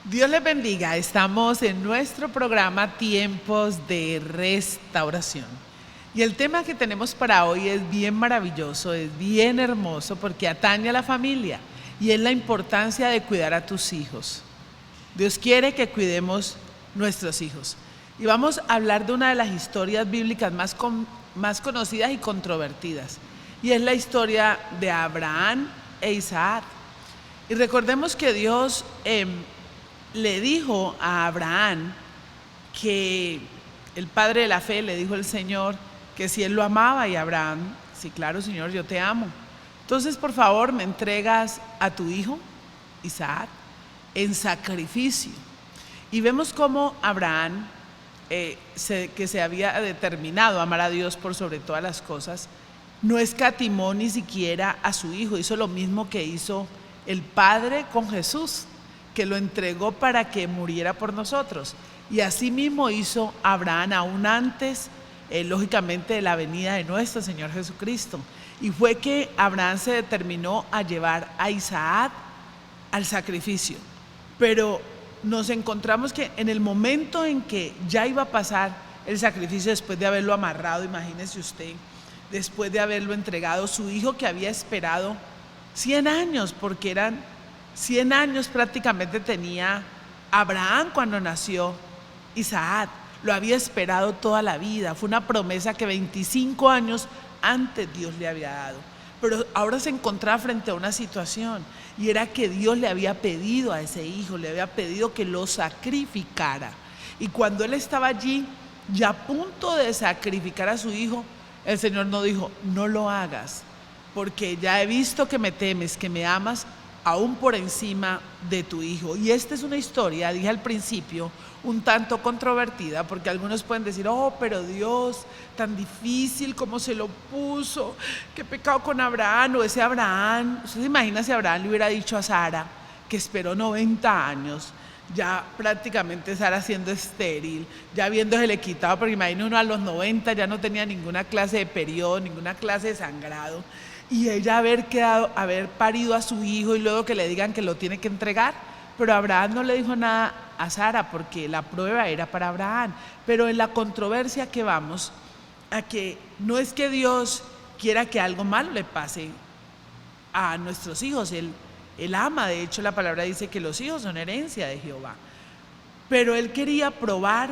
Dios les bendiga. Estamos en nuestro programa Tiempos de Restauración. Y el tema que tenemos para hoy es bien maravilloso, es bien hermoso porque atañe a la familia y es la importancia de cuidar a tus hijos. Dios quiere que cuidemos nuestros hijos. Y vamos a hablar de una de las historias bíblicas más conocidas y controvertidas. Y es la historia de Abraham e Isaac. Y recordemos que Dios le dijo a Abraham que el padre de la fe le dijo al Señor que si él lo amaba, y Abraham, sí, claro, Señor, yo te amo. Entonces, por favor, me entregas a tu hijo, Isaac, en sacrificio. Y vemos cómo Abraham, que se había determinado a amar a Dios por sobre todas las cosas, no escatimó ni siquiera a su hijo. Hizo lo mismo que hizo el Padre con Jesús, que lo entregó para que muriera por nosotros. Y así mismo hizo Abraham aún antes, lógicamente, de la venida de nuestro Señor Jesucristo. Y fue que Abraham se determinó a llevar a Isaac al sacrificio. Pero nos encontramos que en el momento en que ya iba a pasar el sacrificio, después de haberlo amarrado, imagínese usted, después de haberlo entregado, su hijo que había esperado 100 años, porque eran 100 años prácticamente tenía Abraham cuando nació Isaac. Lo había esperado toda la vida. Fue una promesa que 25 años antes Dios le había dado. Pero ahora se encontraba frente a una situación, y era que Dios le había pedido a ese hijo, le había pedido que lo sacrificara. Y cuando él estaba allí, ya a punto de sacrificar a su hijo, el Señor no dijo: no lo hagas, porque ya he visto que me temes, que me amas aún por encima de tu hijo. Y esta es una historia, dije al principio, un tanto controvertida, porque algunos pueden decir: oh, pero Dios, tan difícil como se lo puso, qué pecado con Abraham. O ese Abraham, ¿usted se imagina si Abraham le hubiera dicho a Sara, que esperó 90 años, ya prácticamente Sara siendo estéril, ya habiéndosele quitado, porque imagina uno a los 90 ya no tenía ninguna clase de periodo, ninguna clase de sangrado, y ella haber parido a su hijo y luego que le digan que lo tiene que entregar? Pero Abraham no le dijo nada a Sara, porque la prueba era para Abraham. Pero en la controversia que vamos, a que no es que Dios quiera que algo malo le pase a nuestros hijos. Él ama, de hecho la palabra dice que los hijos son herencia de Jehová. Pero él quería probar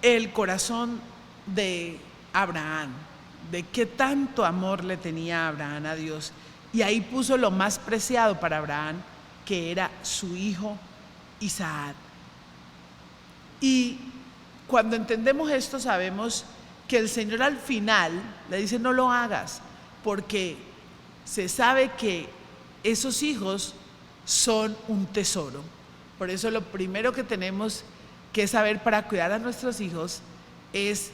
el corazón de Abraham, de qué tanto amor le tenía Abraham a Dios. Y ahí puso lo más preciado para Abraham, que era su hijo Isaac. Y cuando entendemos esto, sabemos que el Señor al final le dice: no lo hagas, porque se sabe que esos hijos son un tesoro. Por eso lo primero que tenemos que saber para cuidar a nuestros hijos es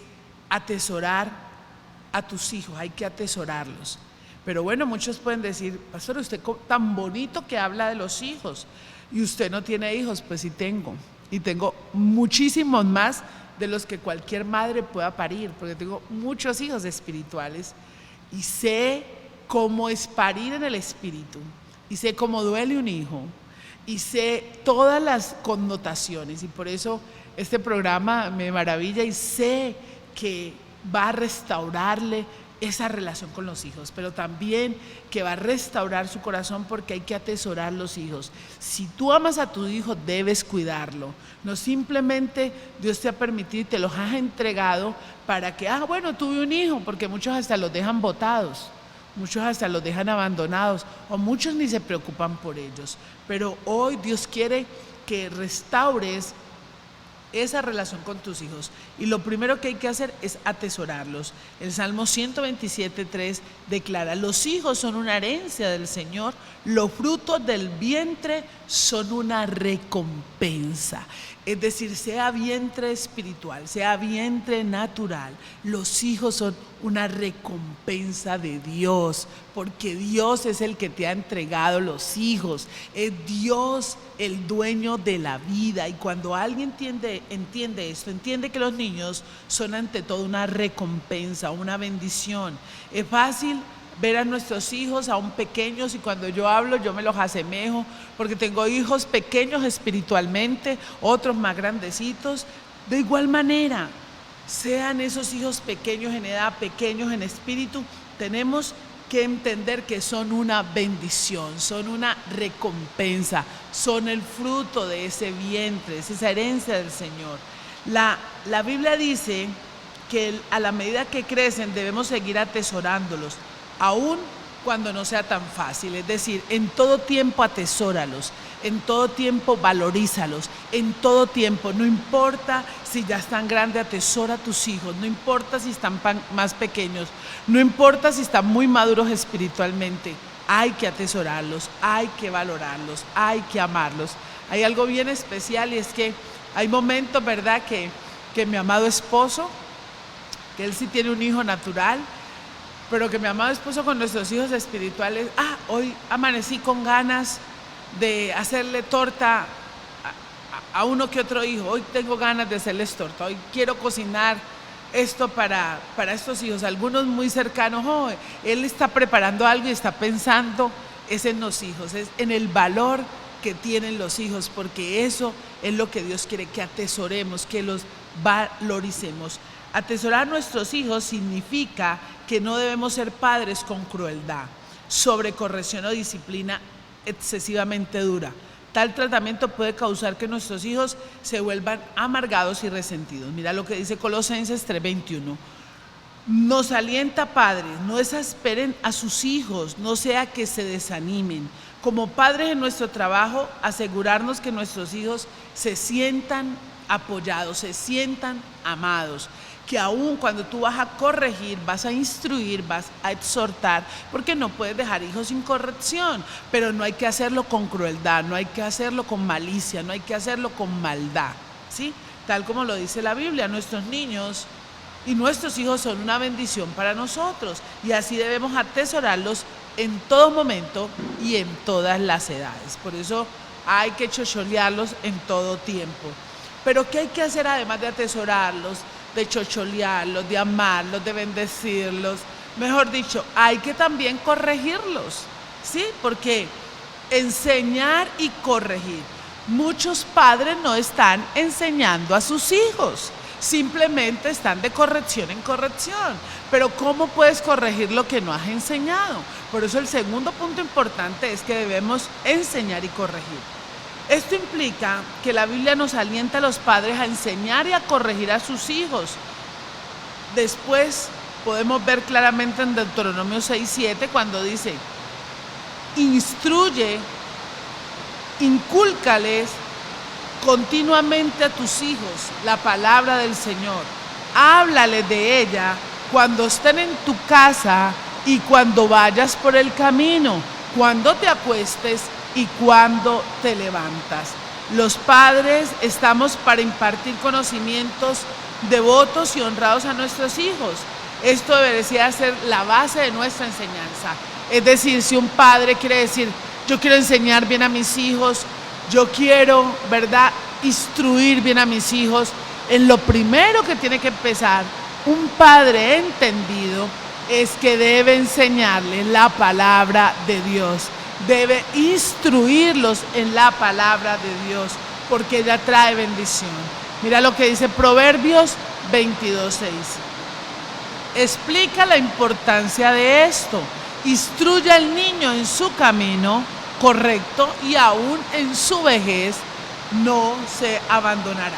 atesorar a tus hijos. Hay que atesorarlos. Pero bueno, muchos pueden decir: pastor, usted tan bonito que habla de los hijos, y usted no tiene hijos. Pues sí tengo, y tengo muchísimos más de los que cualquier madre pueda parir, porque tengo muchos hijos espirituales, y sé cómo es parir en el espíritu, y sé cómo duele un hijo, y sé todas las connotaciones, y por eso este programa me maravilla, y sé que va a restaurarle esa relación con los hijos, pero también que va a restaurar su corazón, porque hay que atesorar los hijos. Si tú amas a tu hijo, debes cuidarlo. No simplemente Dios te ha permitido y te los has entregado para que, bueno, tuve un hijo, porque muchos hasta los dejan botados, muchos hasta los dejan abandonados, o muchos ni se preocupan por ellos. Pero hoy Dios quiere que restaures esa relación con tus hijos, y lo primero que hay que hacer es atesorarlos. El Salmo 127:3 declara: los hijos son una herencia del Señor, los frutos del vientre son una recompensa. Es decir, sea vientre espiritual, sea vientre natural, los hijos son una recompensa de Dios, porque Dios es el que te ha entregado los hijos. Es Dios el dueño de la vida, y cuando alguien entiende esto, entiende que los niños son ante todo una recompensa, una bendición. Es fácil ver a nuestros hijos aún pequeños, y cuando yo hablo yo me los asemejo, porque tengo hijos pequeños espiritualmente, otros más grandecitos. De igual manera, sean esos hijos pequeños en edad, pequeños en espíritu, tenemos que entender que son una bendición, son una recompensa, son el fruto de ese vientre, es esa herencia del Señor. La Biblia dice que a la medida que crecen debemos seguir atesorándolos, aun cuando no sea tan fácil. Es decir, en todo tiempo atesóralos, en todo tiempo valorízalos, en todo tiempo, no importa si ya están grandes, atesora a tus hijos, no importa si están más pequeños, no importa si están muy maduros espiritualmente, hay que atesorarlos, hay que valorarlos, hay que amarlos. Hay algo bien especial, y es que hay momentos, ¿verdad?, que mi amado esposo, que él sí tiene un hijo natural, pero que mi amado esposo con nuestros hijos espirituales, hoy amanecí con ganas de hacerle torta a uno que otro hijo, hoy tengo ganas de hacerles torta, hoy quiero cocinar esto para estos hijos, algunos muy cercanos, él está preparando algo y está pensando es en los hijos, es en el valor que tienen los hijos, porque eso es lo que Dios quiere, que atesoremos, que los valoricemos. Atesorar a nuestros hijos significa que no debemos ser padres con crueldad, sobrecorrección o disciplina excesivamente dura. Tal tratamiento puede causar que nuestros hijos se vuelvan amargados y resentidos. Mira lo que dice Colosenses 3:21. Nos alienta, padres, no exasperen a sus hijos, no sea que se desanimen. Como padres en nuestro trabajo, asegurarnos que nuestros hijos se sientan apoyados, se sientan amados, que aún cuando tú vas a corregir, vas a instruir, vas a exhortar, porque no puedes dejar hijos sin corrección, pero no hay que hacerlo con crueldad, no hay que hacerlo con malicia, no hay que hacerlo con maldad, ¿sí? Tal como lo dice la Biblia, nuestros niños y nuestros hijos son una bendición para nosotros, y así debemos atesorarlos en todo momento y en todas las edades. Por eso hay que chocholearlos en todo tiempo. Pero ¿qué hay que hacer además de atesorarlos, de chocholearlos, de amarlos, de bendecirlos? Mejor dicho, hay que también corregirlos, ¿sí? Porque enseñar y corregir. Muchos padres no están enseñando a sus hijos, simplemente están de corrección en corrección. Pero ¿cómo puedes corregir lo que no has enseñado? Por eso el segundo punto importante es que debemos enseñar y corregir. Esto implica que la Biblia nos alienta a los padres a enseñar y a corregir a sus hijos. Después podemos ver claramente en Deuteronomio 6:7 cuando dice: instruye, incúlcales continuamente a tus hijos la palabra del Señor. Háblales de ella cuando estén en tu casa y cuando vayas por el camino, cuando te acuestes y cuando te levantas. Los padres estamos para impartir conocimientos devotos y honrados a nuestros hijos. Esto debería ser la base de nuestra enseñanza. Es decir, si un padre quiere decir: yo quiero enseñar bien a mis hijos, yo quiero, ¿verdad?, instruir bien a mis hijos, en lo primero que tiene que empezar un padre entendido es que debe enseñarles la palabra de Dios. Debe instruirlos en la palabra de Dios, porque ella trae bendición. Mira lo que dice Proverbios 22:6. Explica la importancia de esto. Instruye al niño en su camino correcto y aún en su vejez no se abandonará.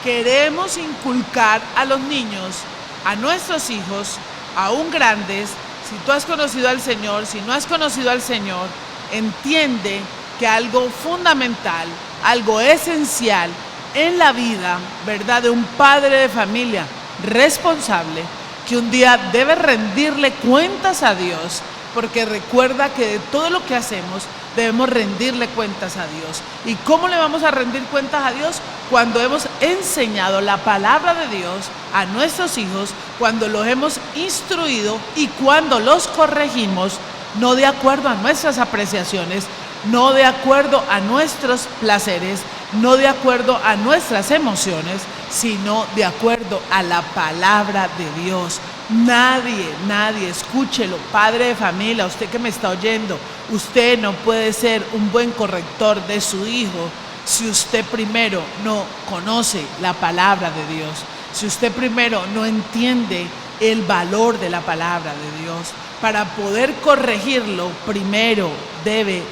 Queremos inculcar a los niños, a nuestros hijos, aún grandes. Si tú has conocido al Señor, si no has conocido al Señor, entiende que algo fundamental, algo esencial en la vida, ¿verdad?, de un padre de familia responsable, que un día debe rendirle cuentas a Dios, porque recuerda que de todo lo que hacemos debemos rendirle cuentas a Dios. ¿Y cómo le vamos a rendir cuentas a Dios? Cuando hemos enseñado la palabra de Dios a nuestros hijos, cuando los hemos instruido y cuando los corregimos, no de acuerdo a nuestras apreciaciones, no de acuerdo a nuestros placeres, no de acuerdo a nuestras emociones, sino de acuerdo a la palabra de Dios. Nadie, escúchelo, padre de familia, usted que me está oyendo, usted no puede ser un buen corrector de su hijo si usted primero no conoce la palabra de Dios, si usted primero no entiende el valor de la palabra de Dios. Para poder corregirlo, primero debe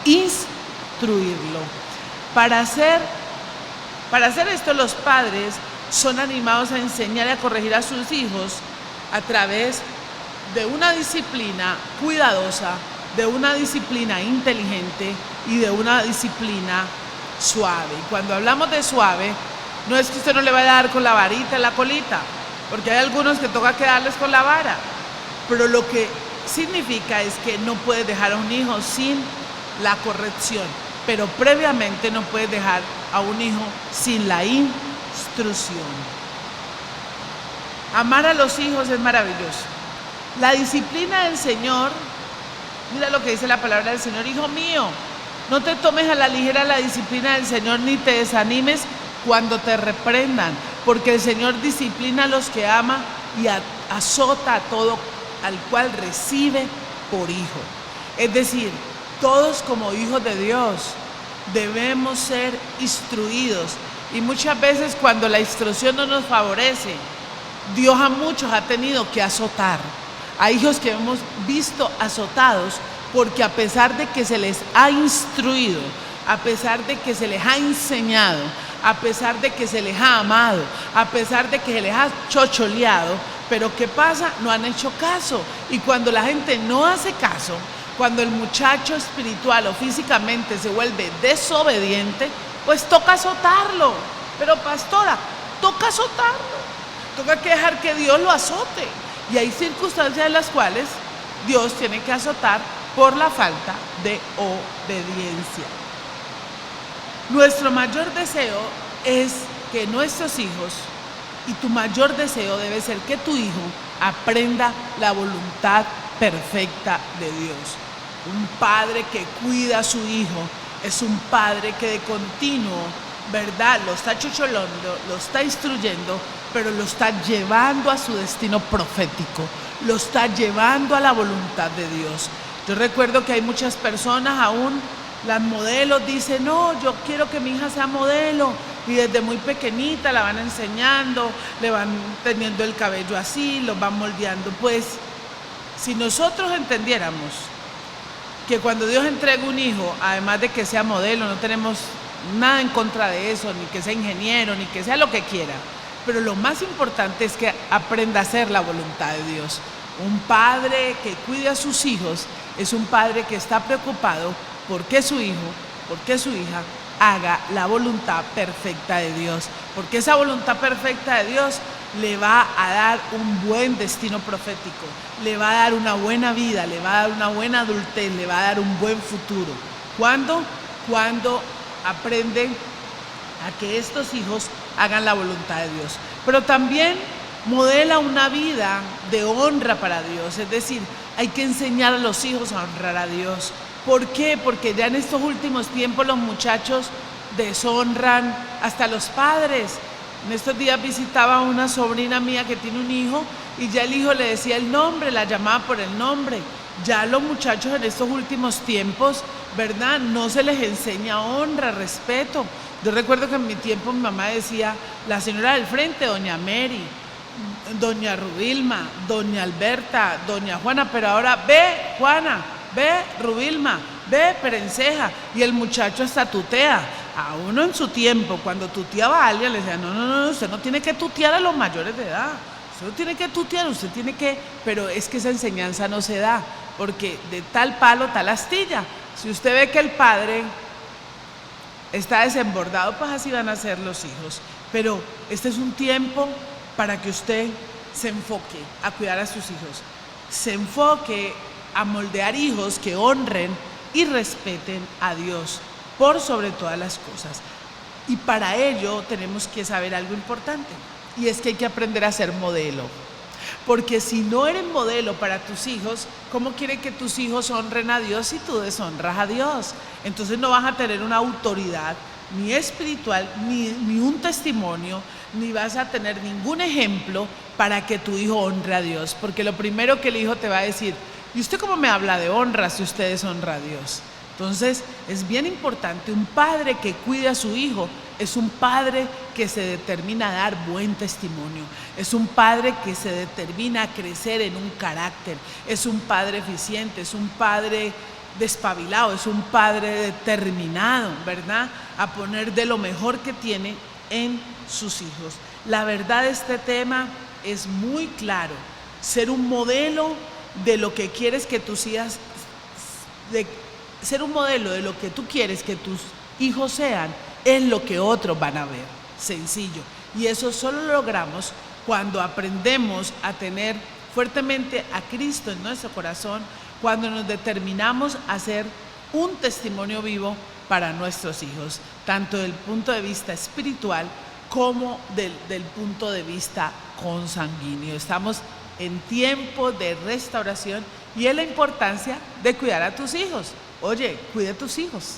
instruirlo. Para hacer esto, los padres son animados a enseñar y a corregir a sus hijos a través de una disciplina cuidadosa, de una disciplina inteligente y de una disciplina suave. Y cuando hablamos de suave, no es que usted no le vaya a dar con la varita en la colita, porque hay algunos que toca que darles con la vara, pero lo que significa es que no puedes dejar a un hijo sin la corrección, pero previamente no puedes dejar a un hijo sin la instrucción. Amar a los hijos es maravilloso. La disciplina del Señor, mira lo que dice la palabra del Señor: hijo mío, no te tomes a la ligera la disciplina del Señor, ni te desanimes cuando te reprendan, porque el Señor disciplina a los que ama y azota a todo al cual recibe por hijo. Es decir, todos como hijos de Dios debemos ser instruidos, y muchas veces cuando la instrucción no nos favorece, Dios a muchos ha tenido que azotar. Hay hijos que hemos visto azotados porque a pesar de que se les ha instruido, a pesar de que se les ha enseñado, a pesar de que se les ha amado, a pesar de que se les ha chocholeado, pero ¿qué pasa? No han hecho caso. Y cuando la gente no hace caso, cuando el muchacho espiritual o físicamente se vuelve desobediente, pues toca azotarlo. Pero pastora, toca azotarlo. Toca que dejar que Dios lo azote. Y hay circunstancias en las cuales Dios tiene que azotar por la falta de obediencia. Nuestro mayor deseo es que nuestros hijos, y tu mayor deseo debe ser que tu hijo aprenda la voluntad perfecta de Dios. Un padre que cuida a su hijo es un padre que de continuo, ¿verdad?, lo está chocholando, lo está instruyendo, pero lo está llevando a su destino profético, lo está llevando a la voluntad de Dios. Yo recuerdo que hay muchas personas, aún las modelos, dicen: no, yo quiero que mi hija sea modelo, y desde muy pequeñita la van enseñando, le van teniendo el cabello así, lo van moldeando. Pues si nosotros entendiéramos que cuando Dios entrega un hijo, además de que sea modelo, no tenemos nada en contra de eso, ni que sea ingeniero, ni que sea lo que quiera, pero lo más importante es que aprenda a hacer la voluntad de Dios. Un padre que cuide a sus hijos es un padre que está preocupado porque su hijo, porque su hija haga la voluntad perfecta de Dios, porque esa voluntad perfecta de Dios le va a dar un buen destino profético, le va a dar una buena vida, le va a dar una buena adultez, le va a dar un buen futuro. ¿Cuándo? Cuando aprenden a que estos hijos hagan la voluntad de Dios. Pero también modela una vida de honra para Dios, es decir, hay que enseñar a los hijos a honrar a Dios. ¿Por qué? Porque ya en estos últimos tiempos los muchachos deshonran hasta los padres. En estos días visitaba a una sobrina mía que tiene un hijo y ya el hijo le decía el nombre, la llamaba por el nombre. Ya los muchachos en estos últimos tiempos, ¿verdad?, no se les enseña honra, respeto. Yo recuerdo que en mi tiempo mi mamá decía la señora del frente, doña Mary, doña Rubilma, doña Alberta, doña Juana, pero ahora ve Juana, ve Rubilma, ve Perenceja, y el muchacho hasta tutea. A uno en su tiempo, cuando tuteaba a alguien, le decía: no, usted no tiene que tutear a los mayores de edad, usted no tiene que tutear, usted tiene que, pero es que esa enseñanza no se da, porque de tal palo, tal astilla. Si usted ve que el padre está desembordado, pues así van a ser los hijos. Pero este es un tiempo para que usted se enfoque a cuidar a sus hijos, se enfoque a moldear hijos que honren y respeten a Dios por sobre todas las cosas. Y para ello tenemos que saber algo importante, y es que hay que aprender a ser modelo. Porque si no eres modelo para tus hijos, ¿cómo quieren que tus hijos honren a Dios si tú deshonras a Dios? Entonces no vas a tener una autoridad ni espiritual, ni un testimonio, ni vas a tener ningún ejemplo para que tu hijo honre a Dios. Porque lo primero que el hijo te va a decir: ¿y usted cómo me habla de honra si usted deshonra a Dios? Entonces es bien importante, un padre que cuide a su hijo es un padre que se determina a dar buen testimonio, es un padre que se determina a crecer en un carácter, es un padre eficiente, es un padre despabilado, es un padre determinado, ¿verdad?, a poner de lo mejor que tiene en sus hijos. La verdad, este tema es muy claro: ser un modelo de lo que quieres que tus hijas, ser un modelo de lo que tú quieres que tus hijos sean, es lo que otros van a ver. Sencillo. Y eso solo lo logramos cuando aprendemos a tener fuertemente a Cristo en nuestro corazón, cuando nos determinamos a ser un testimonio vivo para nuestros hijos, tanto del punto de vista espiritual como del punto de vista consanguíneo. Estamos en tiempo de restauración y es la importancia de cuidar a tus hijos. Oye, cuida a tus hijos.